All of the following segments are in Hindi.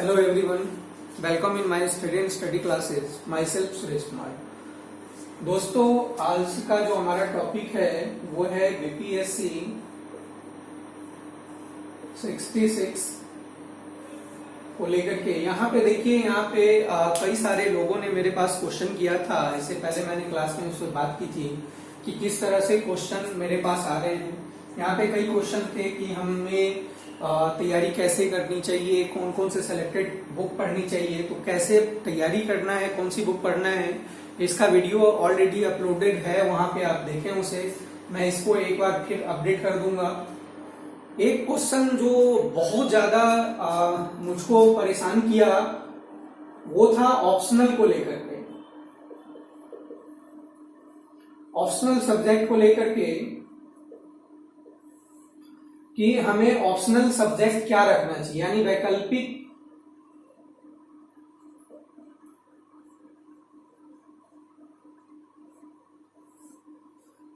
Hello everyone, welcome in my study classes. Myself Suresh Kumar. दोस्तों, आज का जो हमारा टॉपिक है वो है बीपीएससी 66 को लेकर के। यहाँ पे देखिए, यहाँ पे कई सारे लोगों ने मेरे पास क्वेश्चन किया था। इससे पहले मैंने क्लास में उससे बात की थी कि किस तरह से क्वेश्चन मेरे पास आ रहे हैं। यहाँ पे कई क्वेश्चन थे कि हमें तैयारी कैसे करनी चाहिए, कौन कौन से सिलेक्टेड बुक पढ़नी चाहिए, तो कैसे तैयारी करना है, कौन सी बुक पढ़ना है। इसका वीडियो ऑलरेडी अपलोडेड है, वहां पे आप देखें उसे। मैं इसको एक बार फिर अपडेट कर दूंगा। एक क्वेश्चन जो बहुत ज्यादा मुझको परेशान किया वो था ऑप्शनल को लेकर के, ऑप्शनल सब्जेक्ट को लेकर के कि हमें ऑप्शनल सब्जेक्ट क्या रखना चाहिए, यानी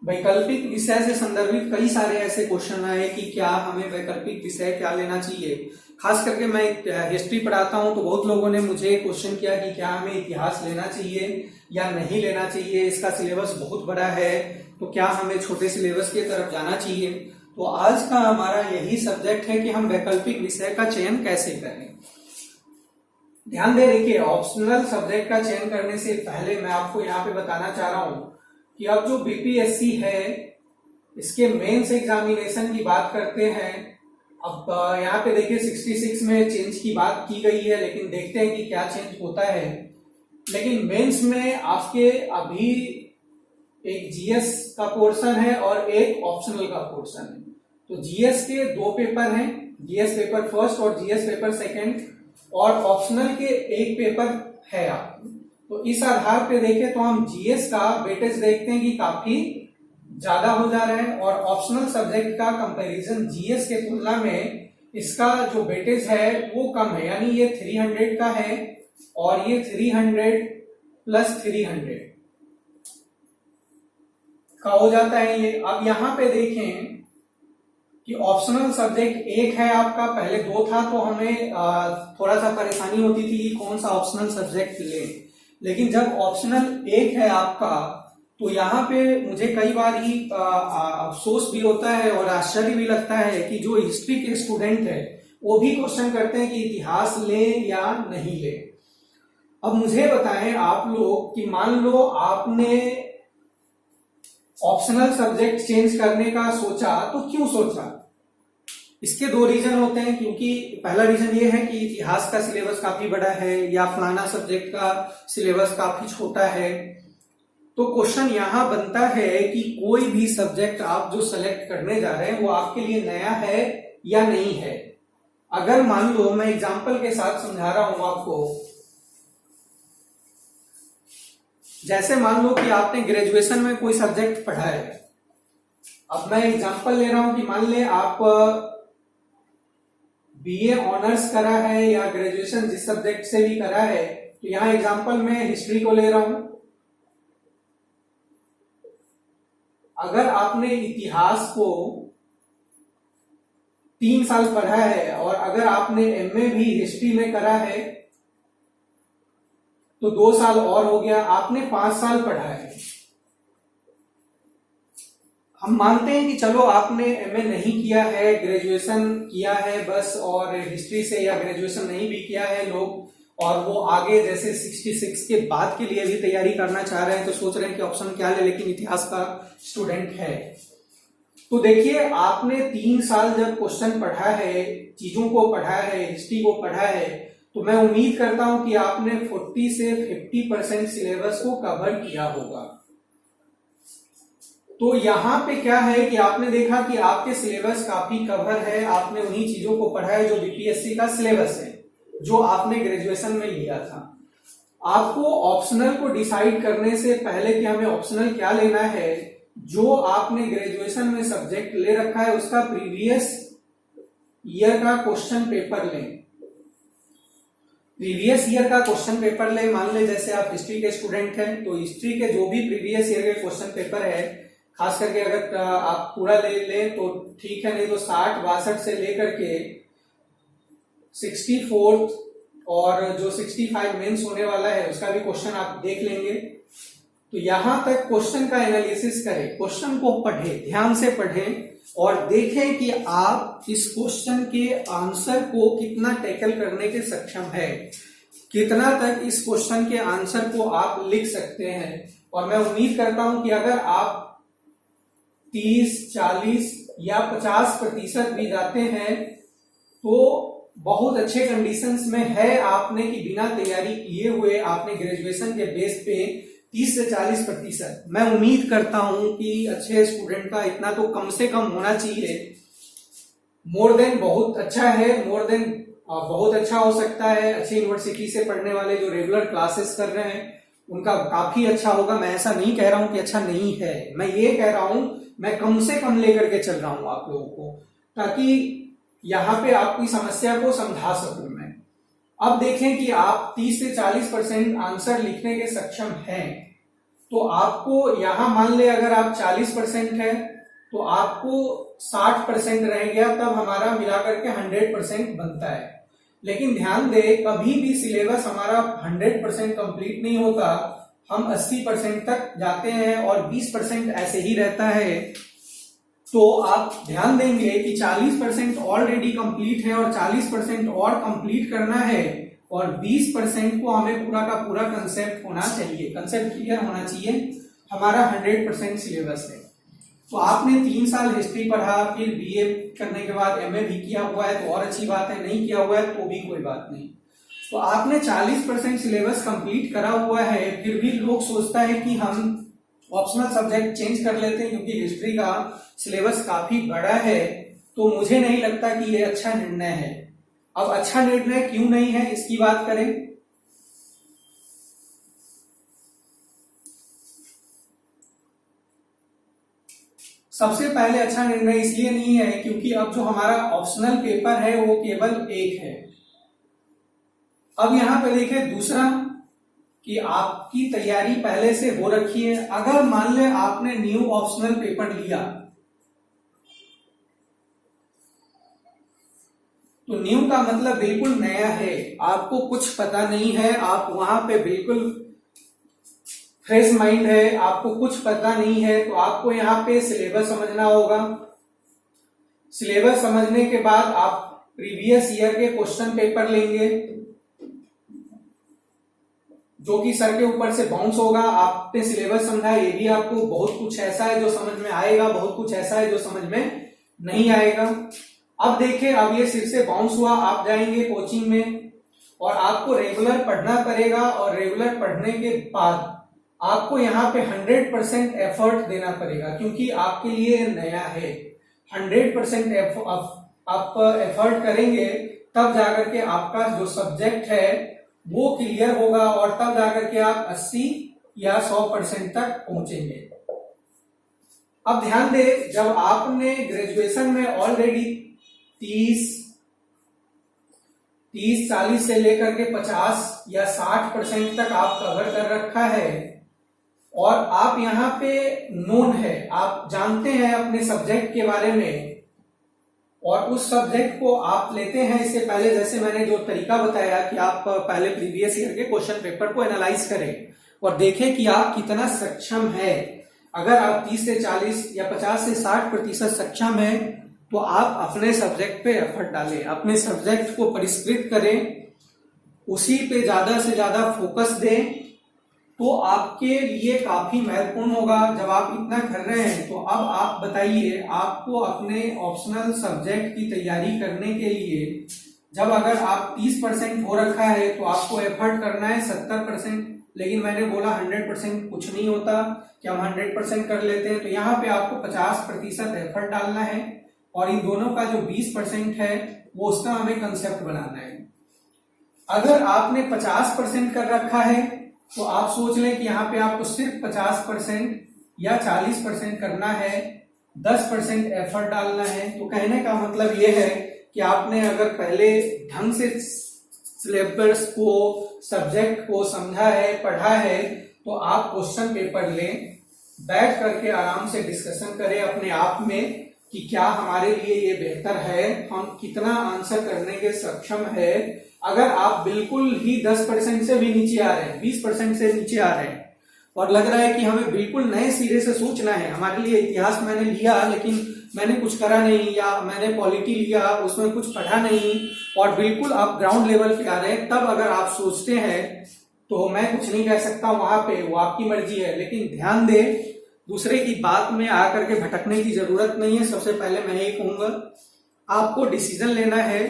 वैकल्पिक विषय से संदर्भित कई सारे ऐसे क्वेश्चन आए कि क्या हमें वैकल्पिक विषय क्या लेना चाहिए। खास करके मैं हिस्ट्री पढ़ाता हूं तो बहुत लोगों ने मुझे क्वेश्चन किया कि क्या हमें इतिहास लेना चाहिए या नहीं लेना चाहिए, इसका सिलेबस बहुत बड़ा है, तो क्या हमें छोटे सिलेबस की तरफ जाना चाहिए। तो आज का हमारा यही सब्जेक्ट है कि हम वैकल्पिक विषय का चयन कैसे करें। ध्यान दे, देखिए, ऑप्शनल सब्जेक्ट का चयन करने से पहले मैं आपको यहाँ पे बताना चाह रहा हूं कि अब जो बीपीएससी है इसके मेंस एग्जामिनेशन की बात करते हैं। अब यहाँ पे देखिए 66 में चेंज की बात की गई है, लेकिन देखते हैं कि क्या चेंज होता है। लेकिन मेंस में आपके अभी एक जीएस का पोर्शन है और एक ऑप्शनल का पोर्शन है। तो जीएस के दो पेपर हैं, जीएस पेपर फर्स्ट और जीएस पेपर सेकंड, और ऑप्शनल के एक पेपर है आपको। तो इस आधार पे देखें तो हम जीएस का वेटेज देखते हैं कि काफी ज्यादा हो जा रहा है, और ऑप्शनल सब्जेक्ट का कंपैरिजन जीएस के तुलना में इसका जो वेटेज है वो कम है, यानी ये 300 का है और ये 300 प्लस 300 का हो जाता है ये। अब यहां पे देखें कि ऑप्शनल सब्जेक्ट एक है आपका, पहले दो था, तो हमें थोड़ा सा परेशानी होती थी कि कौन सा ऑप्शनल सब्जेक्ट ले। लेकिन जब ऑप्शनल एक है आपका तो यहाँ पे मुझे कई बार ही अफसोस भी होता है और आश्चर्य भी लगता है कि जो हिस्ट्री के स्टूडेंट है वो भी क्वेश्चन करते हैं कि इतिहास ले या नहीं ले। अब मुझे बताएं आप लोग कि मान लो आपने ऑप्शनल सब्जेक्ट चेंज करने का सोचा, तो क्यों सोचा? इसके दो रीजन होते हैं। क्योंकि पहला रीजन ये है कि इतिहास का सिलेबस काफी बड़ा है या फलाना सब्जेक्ट का सिलेबस काफी छोटा है। तो क्वेश्चन यहां बनता है कि कोई भी सब्जेक्ट आप जो सेलेक्ट करने जा रहे हैं वो आपके लिए नया है या नहीं है। अगर मान लो, मैं एग्जांपल के साथ समझा रहा हूं आपको, जैसे मान लो कि आपने ग्रेजुएशन में कोई सब्जेक्ट पढ़ा है। अब मैं एग्जांपल ले रहा हूं कि मान ले आप बीए ऑनर्स करा है या ग्रेजुएशन जिस सब्जेक्ट से भी करा है, तो यहां एग्जांपल में हिस्ट्री को ले रहा हूं। अगर आपने इतिहास को 3 साल पढ़ा है और अगर आपने एमए भी हिस्ट्री में करा है तो 2 साल और हो गया, आपने 5 साल पढ़ा है। हम मानते हैं कि चलो आपने एमए नहीं किया है, ग्रेजुएशन किया है बस, और हिस्ट्री से या ग्रेजुएशन नहीं भी किया है लोग, और वो आगे जैसे 66 के बाद के लिए भी तैयारी करना चाह रहे हैं, तो सोच रहे हैं कि ऑप्शन क्या ले, लेकिन इतिहास का स्टूडेंट है। तो देखिए, आपने 3 साल जब क्वेश्चन पढ़ा है, चीजों को पढ़ा है, हिस्ट्री को पढ़ा है, तो मैं उम्मीद करता हूं कि आपने 40 से 50% सिलेबस को कवर किया होगा। तो यहां पे क्या है कि आपने देखा कि आपके सिलेबस काफी कवर है, आपने उन्हीं चीजों को पढ़ा है जो बीपीएससी का सिलेबस है, जो आपने ग्रेजुएशन में लिया था। आपको ऑप्शनल को डिसाइड करने से पहले कि हमें ऑप्शनल क्या लेना है, जो आपने ग्रेजुएशन में सब्जेक्ट ले रखा है उसका प्रीवियस ईयर का क्वेश्चन पेपर लें। प्रीवियस ईयर का क्वेश्चन पेपर ले, मान ले जैसे आप हिस्ट्री के स्टूडेंट हैं तो हिस्ट्री के जो भी प्रीवियस ईयर के क्वेश्चन पेपर है, खास करके अगर आप पूरा ले लें तो ठीक है, नहीं तो 60, 62 से लेकर के 64 और जो 65 मेंस होने वाला है उसका भी क्वेश्चन आप देख लेंगे। तो यहां तक क्वेश्चन का एनालिसिस करें, क्वेश्चन को पढ़े, ध्यान से पढ़ें और देखें कि आप इस क्वेश्चन के आंसर को कितना टैकल करने के सक्षम है, कितना तक इस क्वेश्चन के आंसर को आप लिख सकते हैं। और मैं उम्मीद करता हूं कि अगर आप 30, 40 या 50% भी जाते हैं तो बहुत अच्छे कंडीशंस में है आपने कि बिना तैयारी किए हुए आपने ग्रेजुएशन के बेस पे 30 से 40%, मैं उम्मीद करता हूं कि अच्छे स्टूडेंट का इतना तो कम से कम होना चाहिए। मोर देन बहुत अच्छा है, मोर देन बहुत अच्छा हो सकता है। अच्छी यूनिवर्सिटी से पढ़ने वाले जो रेगुलर क्लासेस कर रहे हैं उनका काफी अच्छा होगा। मैं ऐसा नहीं कह रहा हूं कि अच्छा नहीं है, मैं ये कह रहा हूं मैं कम से कम लेकर के चल रहा हूं आप लोगों को, ताकि यहां पे आपकी समस्या को समझा सकूं मैं। अब देखें कि आप 30 से 40% आंसर लिखने के सक्षम हैं, तो आपको यहां मान ले अगर आप 40% है तो आपको 60% रह गया, तब हमारा मिलाकर के 100% बनता है। लेकिन ध्यान दे, कभी भी सिलेबस हमारा 100% कंप्लीट नहीं होता, हम 80% तक जाते हैं और 20% ऐसे ही रहता है। तो आप ध्यान देंगे कि 40% ऑलरेडी कंप्लीट है और 40% और कंप्लीट करना है और 20% को हमें पूरा का पूरा कंसेप्ट होना चाहिए, कंसेप्ट क्लियर होना चाहिए। हमारा 100% सिलेबस है। तो आपने 3 साल हिस्ट्री पढ़ा, फिर बीए करने के बाद एमए भी किया हुआ है तो और अच्छी बात है, नहीं किया हुआ है तो भी कोई बात नहीं। तो आपने 40% सिलेबस कंप्लीट करा हुआ है, फिर भी लोग सोचता है कि हम ऑप्शनल सब्जेक्ट चेंज कर लेते हैं क्योंकि हिस्ट्री का सिलेबस काफी बड़ा है। तो मुझे नहीं लगता कि ये अच्छा निर्णय है। अब अच्छा निर्णय क्यों नहीं है इसकी बात करें। सबसे पहले अच्छा निर्णय इसलिए नहीं है क्योंकि अब जो हमारा ऑप्शनल पेपर है वो केवल एक है। अब यहां पे देखें दूसरा कि आपकी तैयारी पहले से हो रखी है। अगर मान ले आपने न्यू ऑप्शनल पेपर लिया तो न्यू का मतलब बिल्कुल नया है, आपको कुछ पता नहीं है, आप वहां पे बिल्कुल फ्रेश माइंड है, आपको कुछ पता नहीं है। तो आपको यहाँ पे सिलेबस समझना होगा। सिलेबस समझने के बाद आप प्रीवियस ईयर के क्वेश्चन पेपर लेंगे जो कि सर के ऊपर से बाउंस होगा। आपने सिलेबस समझा, ये भी आपको बहुत कुछ ऐसा है जो समझ में आएगा, बहुत कुछ ऐसा है जो समझ में नहीं आएगा। अब देखिए, अब ये सिर से बाउंस हुआ, आप जाएंगे कोचिंग में और आपको रेगुलर पढ़ना पड़ेगा और रेगुलर पढ़ने के बाद आपको यहाँ पे 100% एफर्ट देना पड़ेगा क्योंकि आपके लिए नया है। 100% आप एफर्ट करेंगे तब जाकर के आपका जो सब्जेक्ट है वो क्लियर होगा और तब जाकर के आप 80 या 100% तक पहुंचेंगे। अब ध्यान दे, जब आपने ग्रेजुएशन में ऑलरेडी 30-40 से लेकर के 50 या 60% तक आप कवर कर रखा है और आप यहाँ पे नोन है, आप जानते हैं अपने सब्जेक्ट के बारे में और उस सब्जेक्ट को आप लेते हैं। इससे पहले जैसे मैंने जो तरीका बताया कि आप पहले प्रीवियस ईयर के क्वेश्चन पेपर को एनालाइज करें और देखें कि आप कितना सक्षम है। अगर आप 30 से 40 या 50 से 60% सक्षम है तो आप अपने सब्जेक्ट पे एफर्ट डालें, अपने सब्जेक्ट को परिष्कृत करें, उसी पे ज्यादा से ज्यादा फोकस दें, तो आपके लिए काफी महत्वपूर्ण होगा। जब आप इतना कर रहे हैं तो अब आप बताइए, आपको अपने ऑप्शनल सब्जेक्ट की तैयारी करने के लिए जब अगर आप 30% हो रखा है तो आपको एफर्ट करना है 70%। लेकिन मैंने बोला 100% कुछ नहीं होता कि हम 100% कर लेते हैं, तो यहाँ पे आपको 50% एफर्ट डालना है और इन दोनों का जो 20% है वो उसका हमें कंसेप्ट बनाना है। अगर आपने 50% कर रखा है तो आप सोच लें कि यहाँ पे आपको सिर्फ 50% या 40% करना है, 10% एफर्ट डालना है। तो कहने का मतलब ये है कि आपने अगर पहले ढंग से सिलेबस को, सब्जेक्ट को समझा है, पढ़ा है, तो आप क्वेश्चन पेपर लें, बैठ करके आराम से डिस्कशन करें अपने आप में कि क्या हमारे लिए ये बेहतर है, हम कितना आंसर करने के सक्षम है। अगर आप बिल्कुल ही 10% से भी नीचे आ रहे हैं, 20% से नीचे आ रहे हैं और लग रहा है कि हमें बिल्कुल नए सिरे से सोचना है, हमारे लिए इतिहास मैंने लिया लेकिन मैंने कुछ करा नहीं, या मैंने पॉलिटी लिया उसमें कुछ पढ़ा नहीं और बिल्कुल आप ग्राउंड लेवल पे आ रहे हैं, तब अगर आप सोचते हैं तो मैं कुछ नहीं कह सकता वहां पे, वो आपकी मर्जी है। लेकिन ध्यान दे, दूसरे की बात में आकर के भटकने की जरूरत नहीं है। सबसे पहले मैं ये कहूंगा, आपको डिसीजन लेना है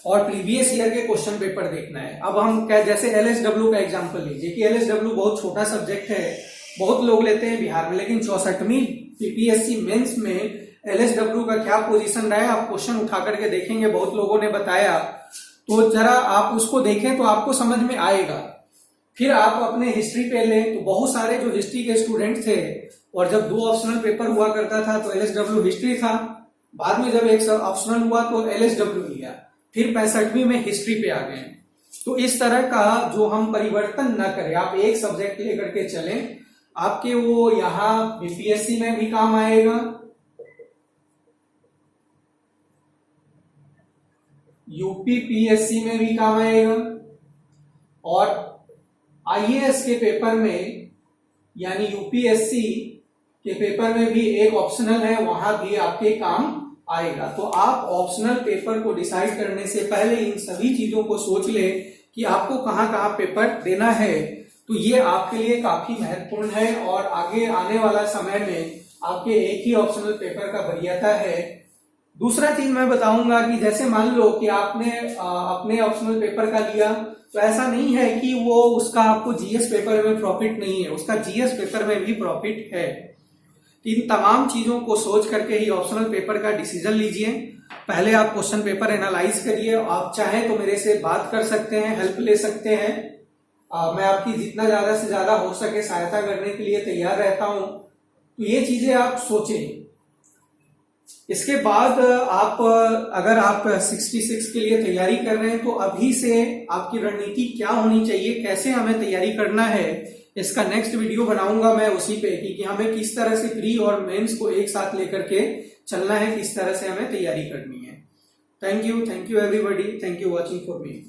और प्रीवियस ईयर के क्वेश्चन पेपर देखना है। अब हम क्या, जैसे एलएसडब्ल्यू का एग्जांपल लीजिए कि एलएसडब्ल्यू बहुत छोटा सब्जेक्ट है, बहुत लोग लेते हैं बिहार में, लेकिन 64वीं पीपीएससी मेंस में एलएसडब्ल्यू का क्या पोजीशन रहा है आप क्वेश्चन उठा करके देखेंगे, बहुत लोगों ने बताया, तो जरा आप उसको देखें तो आपको समझ में आएगा। फिर आप अपने हिस्ट्री पे लें तो बहुत सारे जो हिस्ट्री के स्टूडेंट थे, और जब 2 ऑप्शनल पेपर हुआ करता था तो एलएसडब्ल्यू हिस्ट्री था, बाद में जब एक ऑप्शनल हुआ तो एलएसडब्ल्यू लिया, फिर 65वीं में हिस्ट्री पे आ गए। तो इस तरह का जो हम परिवर्तन न करें, आप एक सब्जेक्ट लेकर के चलें, आपके वो यहाँ बीपीएससी में भी काम आएगा, यूपीपीएससी में भी काम आएगा, और आईएएस के पेपर में यानी यूपीएससी के पेपर में भी एक ऑप्शनल है, वहां भी आपके काम आएगा। तो आप ऑप्शनल पेपर को डिसाइड करने से पहले इन सभी चीजों को सोच ले कि आपको कहां कहां पेपर देना है, तो ये आपके लिए काफी महत्वपूर्ण है और आगे आने वाला समय में आपके एक ही ऑप्शनल पेपर का वरीयता है। दूसरा चीज मैं बताऊंगा कि जैसे मान लो कि आपने अपने ऑप्शनल पेपर का लिया, तो ऐसा नहीं है कि वो उसका आपको जीएस पेपर में प्रॉफिट नहीं है, उसका जीएस पेपर में भी प्रॉफिट है। इन तमाम चीजों को सोच करके ही ऑप्शनल पेपर का डिसीजन लीजिए। पहले आप क्वेश्चन पेपर एनालाइज करिए, आप चाहें तो मेरे से बात कर सकते हैं, हेल्प ले सकते हैं, मैं आपकी जितना ज्यादा से ज्यादा हो सके सहायता करने के लिए तैयार रहता हूं। तो ये चीजें आप सोचें। इसके बाद आप अगर आप 66 के लिए तैयारी कर रहे हैं तो अभी से आपकी रणनीति क्या होनी चाहिए, कैसे हमें तैयारी करना है, इसका नेक्स्ट वीडियो बनाऊंगा मैं उसी पे कि हमें किस तरह से प्री और मेंस को एक साथ लेकर के चलना है, किस तरह से हमें तैयारी करनी है। Thank you everybody, thank you watching for me.